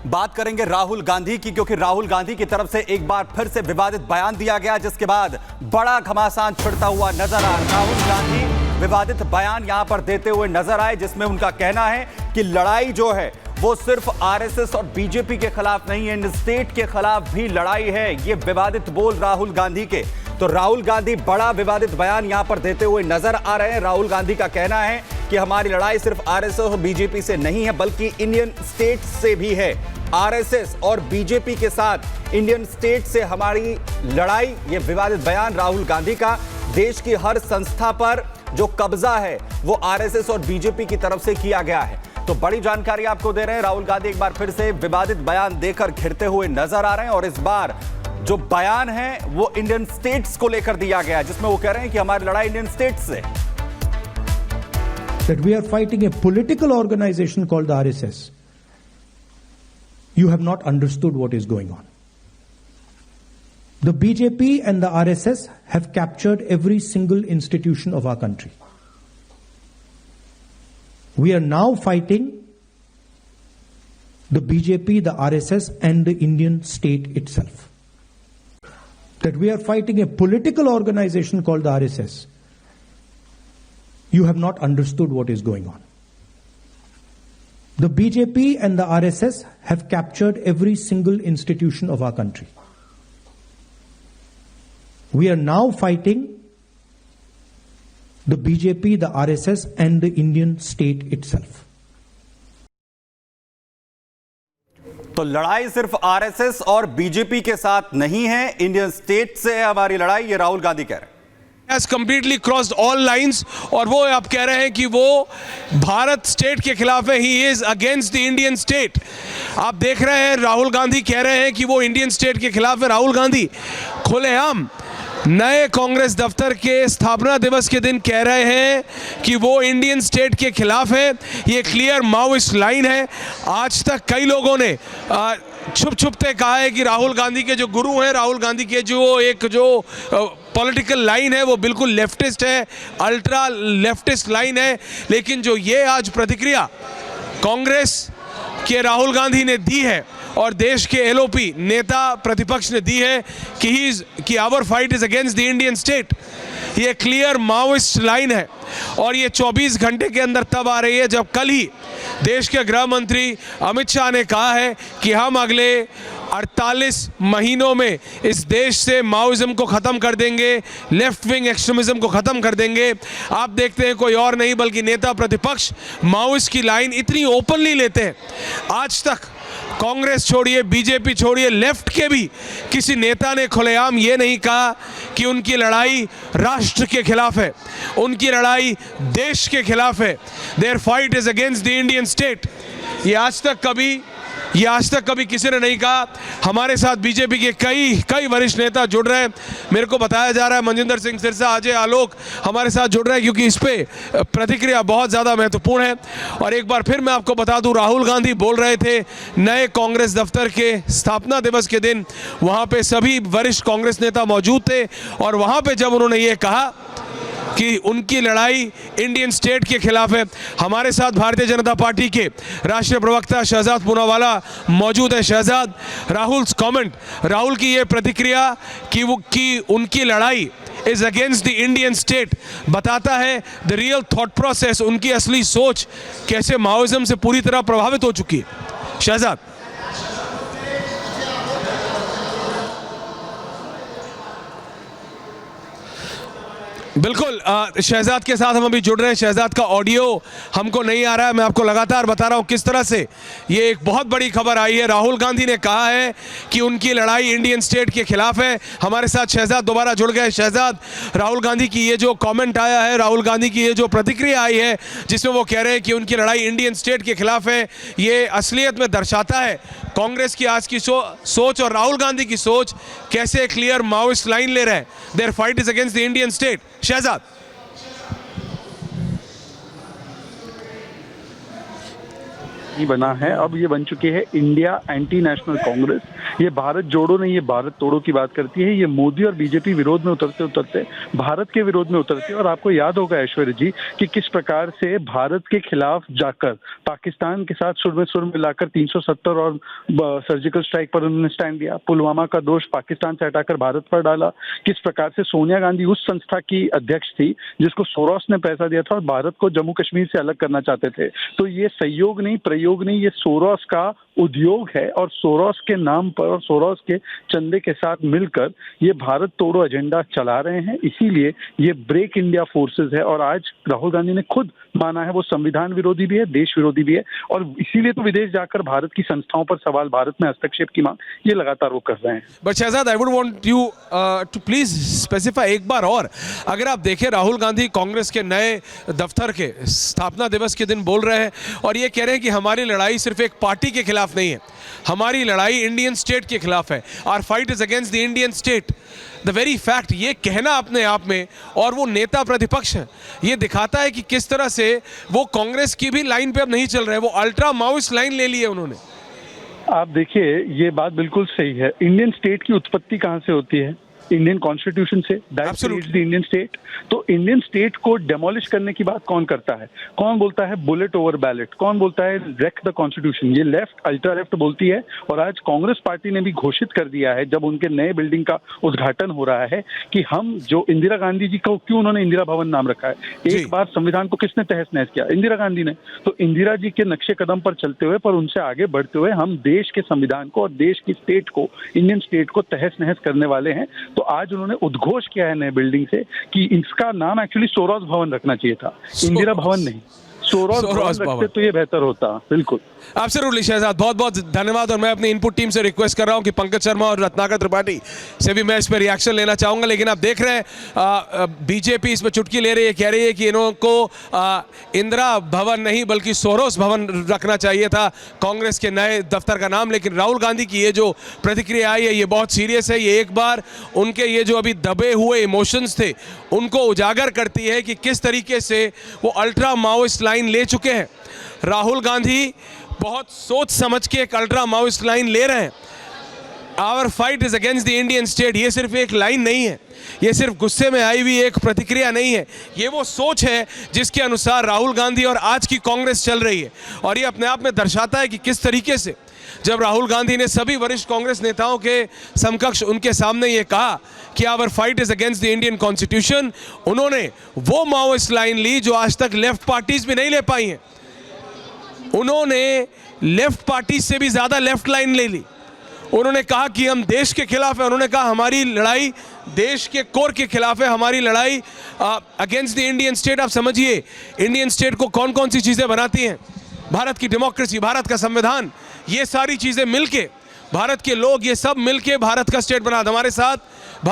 बात करेंगे राहुल गांधी की, क्योंकि राहुल गांधी की तरफ से एक बार फिर से विवादित बयान दिया गया, जिसके बाद बड़ा घमासान छिड़ता हुआ नजर आया। राहुल गांधी विवादित बयान यहां पर देते हुए नजर आए, जिसमें उनका कहना है कि लड़ाई जो है वो सिर्फ आरएसएस और बीजेपी के खिलाफ नहीं है, इन स्टेट के खिलाफ भी लड़ाई है। ये विवादित बोल राहुल गांधी के। तो राहुल गांधी बड़ा विवादित बयान यहां पर देते हुए नजर आ रहे हैं। राहुल गांधी का कहना है कि हमारी लड़ाई सिर्फ आरएसएस और बीजेपी से नहीं है, बल्कि इंडियन स्टेट से भी है। आरएसएस और बीजेपी के साथ इंडियन स्टेट से हमारी लड़ाई। ये विवादित बयान राहुल गांधी का। देश की हर संस्था पर जो कब्जा है वो आरएसएस और बीजेपी की तरफ से किया गया है। तो बड़ी जानकारी आपको दे रहे हैं। राहुल गांधी एक बार फिर से विवादित बयान देकर घिरते हुए नजर आ रहे हैं, और इस बार जो बयान है वो इंडियन स्टेट्स को लेकर दिया गया है, जिसमें वो कह रहे हैं कि हमारी लड़ाई इंडियन स्टेट्स से। That we are fighting a political organization called the RSS. You have not understood what is going on. The BJP and the RSS have captured every single institution of our country. We are now fighting the BJP, the RSS, and the Indian state itself. That we are fighting a political organization called the RSS. You have not understood what is going on. The BJP and the RSS have captured every single institution of our country. We are now fighting the BJP, the RSS, and the Indian state itself. तो लड़ाई सिर्फ RSS और BJP के साथ नहीं है, Indian state से है हमारी लड़ाई, ये राहुल गांधी कह रहे हैं। has completely crossed all lines, और वो आप कह रहे हैं कि वो भारत स्टेट के खिलाफ है, he is against the Indian state। आप देख रहे हैं राहुल गांधी कह रहे हैं कि वो इंडियन स्टेट के खिलाफ है। राहुल गांधी खुलेआम नए कांग्रेस दफ्तर के स्थापना दिवस के दिन कह रहे हैं कि वो इंडियन स्टेट के खिलाफ है। ये क्लियर माओइस्ट लाइन है। आज तक कई लोगों ने छुप छुपते कहा है कि राहुल गांधी के जो गुरु हैं, राहुल गांधी के जो पॉलिटिकल लाइन है वो बिल्कुल लेफ्टिस्ट है, अल्ट्रा लेफ्टिस्ट लाइन है। लेकिन जो ये आज प्रतिक्रिया कांग्रेस के राहुल गांधी ने दी है और देश के एलओपी नेता प्रतिपक्ष ने दी है कि our fight is against the Indian state, ये क्लियर माओइस्ट लाइन है। और ये 24 घंटे के अंदर तब आ रही है जब कल ही देश के गृह मंत्री अमित शाह ने कहा है कि हम अगले 48 महीनों में इस देश से माओइज्म को ख़त्म कर देंगे, लेफ्ट विंग एक्सट्रीमिज्म को ख़त्म कर देंगे। आप देखते हैं कोई और नहीं बल्कि नेता प्रतिपक्ष माओइस्ट की लाइन इतनी ओपनली लेते हैं। आज तक कांग्रेस छोड़िए, बीजेपी छोड़िए, लेफ्ट के भी किसी नेता ने खुलेआम ये नहीं कहा कि उनकी लड़ाई राष्ट्र के खिलाफ है, उनकी लड़ाई देश के खिलाफ है। Their fight is against the Indian state. ये आज तक कभी किसी ने नहीं कहा। हमारे साथ बीजेपी के कई वरिष्ठ नेता जुड़ रहे हैं। मेरे को बताया जा रहा है मनजिंदर सिंह सिरसा, अजय आलोक हमारे साथ जुड़ रहे हैं, क्योंकि इस पे प्रतिक्रिया बहुत ज़्यादा महत्वपूर्ण है। और एक बार फिर मैं आपको बता दूं, राहुल गांधी बोल रहे थे नए कांग्रेस दफ्तर के स्थापना दिवस के दिन, वहाँ पे सभी वरिष्ठ कांग्रेस नेता मौजूद थे, और वहाँ पर जब उन्होंने ये कहा कि उनकी लड़ाई इंडियन स्टेट के खिलाफ है। हमारे साथ भारतीय जनता पार्टी के राष्ट्रीय प्रवक्ता शहजाद पूनावाला मौजूद है। शहजाद, राहुल की ये प्रतिक्रिया कि उनकी लड़ाई is against the Indian state बताता है द रियल थॉट प्रोसेस, उनकी असली सोच कैसे माओइज्म से पूरी तरह प्रभावित हो चुकी है। शहजाद। बिल्कुल, शहजाद के साथ हम अभी जुड़ रहे हैं। शहजाद का ऑडियो हमको नहीं आ रहा है। मैं आपको लगातार बता रहा हूं किस तरह से ये एक बहुत बड़ी खबर आई है। राहुल गांधी ने कहा है कि उनकी लड़ाई इंडियन स्टेट के खिलाफ है। हमारे साथ शहजाद दोबारा जुड़ गए। शहजाद, राहुल गांधी की ये जो कमेंट आया है, राहुल गांधी की ये जो प्रतिक्रिया आई है जिसमें वो कह रहे हैं कि उनकी लड़ाई इंडियन स्टेट के खिलाफ है, ये असलियत में दर्शाता है कांग्रेस की आज की सोच और राहुल गांधी की सोच कैसे क्लियर माओइस्ट लाइन ले रहे हैं। Their fight is against the Indian state. Shahzad. नहीं बना है, अब ये बन चुकी है इंडिया एंटी नेशनल कांग्रेस। ये भारत जोड़ो नहीं, ये भारत तोड़ो की बात करती है। ये मोदी और बीजेपी विरोध में उतरते उतरते भारत के विरोध में उतरती है। और आपको याद होगा ऐश्वर्या जी कि किस प्रकार से भारत के खिलाफ जाकर पाकिस्तान के साथ सुर में सुर मिलाकर 370 और सर्जिकल स्ट्राइक पर उन्होंने स्टैंड दिया। पुलवामा का दोष पाकिस्तान से हटाकर भारत पर डाला। किस प्रकार से सोनिया गांधी उस संस्था की अध्यक्ष थी जिसको सोरोस ने पैसा दिया था और भारत को जम्मू कश्मीर से अलग करना चाहते थे। तो ये सहयोग नहीं, प्रयोग नहीं, ये सोरोस का उद्योग है। और सोरोस के नाम पर और सोरोस के चंदे के साथ मिलकर ये भारत तोड़ो एजेंडा चला रहे हैं। इसीलिए ये ब्रेक इंडिया फोर्सेस है। और आज राहुल गांधी ने खुद माना है वो संविधान विरोधी भी है, देश विरोधी भी है। और इसीलिए तो विदेश जाकर भारत की संस्थाओं पर सवाल, भारत में हस्तक्षेप की मांग ये लगातार वो कर रहे हैं। But Shahzad, I would want you to please specify एक बार और, अगर आप देखें राहुल गांधी कांग्रेस के नए दफ्तर के स्थापना दिवस के दिन बोल रहे हैं और ये कह रहे हैं कि हमारी लड़ाई सिर्फ एक पार्टी के खिलाफ नहीं है, हमारी लड़ाई इंडियन स्टेट के खिलाफ है। Our fight is against the Indian state. The very fact, ये कहना अपने आप में, और वो नेता प्रतिपक्ष है, ये दिखाता है कि किस तरह से वो कांग्रेस की भी लाइन पे अब नहीं चल रहे, वो अल्ट्रा माओइस्ट लाइन ले ली है उन्होंने। आप देखिए, ये बात बिल्कुल सही है। इंडियन स्टेट की उत्पत्ति कहां से होती है? इंडियन कॉन्स्टिट्यूशन से। That creates the Indian state. तो इंडियन स्टेट को डेमोलिश करने की बात कौन करता है? कौन बोलता है बुलेट ओवर बैलेट? कौन बोलता है रेक द कॉन्स्टिट्यूशन? ये लेफ्ट, अल्ट्रा लेफ्ट बोलती है। और आज कांग्रेस पार्टी ने भी घोषित कर दिया है, जब उनके नए बिल्डिंग का उद्घाटन हो रहा है, कि हम जो इंदिरा गांधी जी को, क्यों उन्होंने इंदिरा भवन नाम रखा है? एक बार संविधान को किसने तहस नहस किया? इंदिरा गांधी ने। तो इंदिरा जी के नक्शे कदम पर चलते हुए, पर उनसे आगे बढ़ते हुए, हम देश के संविधान को और देश की स्टेट को, इंडियन स्टेट को तहस नहस करने वाले हैं। तो आज उन्होंने उद्घोष किया है नए बिल्डिंग से कि इसका नाम एक्चुअली सोरोस भवन रखना चाहिए था, इंदिरा भवन नहीं। सोरोस भवन रखते तो ये बेहतर होता। बिल्कुल, एब्सोल्युटली शहजाद, बहुत बहुत धन्यवाद। और मैं अपनी इनपुट टीम से रिक्वेस्ट कर रहा हूं कि पंकज शर्मा और रत्नाकर त्रिपाठी से भी मैं इस पर रिएक्शन लेना चाहूंगा। लेकिन आप देख रहे हैं बीजेपी इस पर चुटकी ले रही है, कह रही है कि इनको इंदिरा भवन नहीं बल्कि सोरोस भवन रखना चाहिए था कांग्रेस के नए दफ्तर का नाम। लेकिन राहुल गांधी की ये जो प्रतिक्रिया आई है ये बहुत सीरियस है। ये एक बार उनके ये जो अभी दबे हुए इमोशंस थे उनको उजागर करती है कि किस तरीके से वो अल्ट्रा माओइस्ट लाइन ले चुके हैं। राहुल गांधी बहुत सोच समझ के एक अल्ट्रा माओइस्ट लाइन ले रहे हैं। Our fight is against the Indian state, ये सिर्फ एक लाइन नहीं है, ये सिर्फ गुस्से में आई हुई एक प्रतिक्रिया नहीं है, ये वो सोच है जिसके अनुसार राहुल गांधी और आज की कांग्रेस चल रही है। और ये अपने आप में दर्शाता है कि किस तरीके से जब राहुल गांधी ने सभी वरिष्ठ कांग्रेस नेताओं के समकक्ष उनके सामने ये कहा कि our fight is against the Indian constitution, उन्होंने वो माओइस्ट लाइन ली जो आज तक लेफ्ट पार्टीज भी नहीं ले पाई हैं। उन्होंने लेफ्ट पार्टी से भी ज्यादा लेफ्ट लाइन ले ली। उन्होंने कहा कि हम देश के खिलाफ है, उन्होंने कहा हमारी लड़ाई देश के कोर के खिलाफ है, हमारी लड़ाई अगेंस्ट द इंडियन स्टेट। आप समझिए इंडियन स्टेट को कौन कौन सी चीजें बनाती हैं? भारत की डेमोक्रेसी, भारत का संविधान, ये सारी चीजें मिलके, भारत के लोग, ये सब मिलके भारत का स्टेट बना। हमारे साथ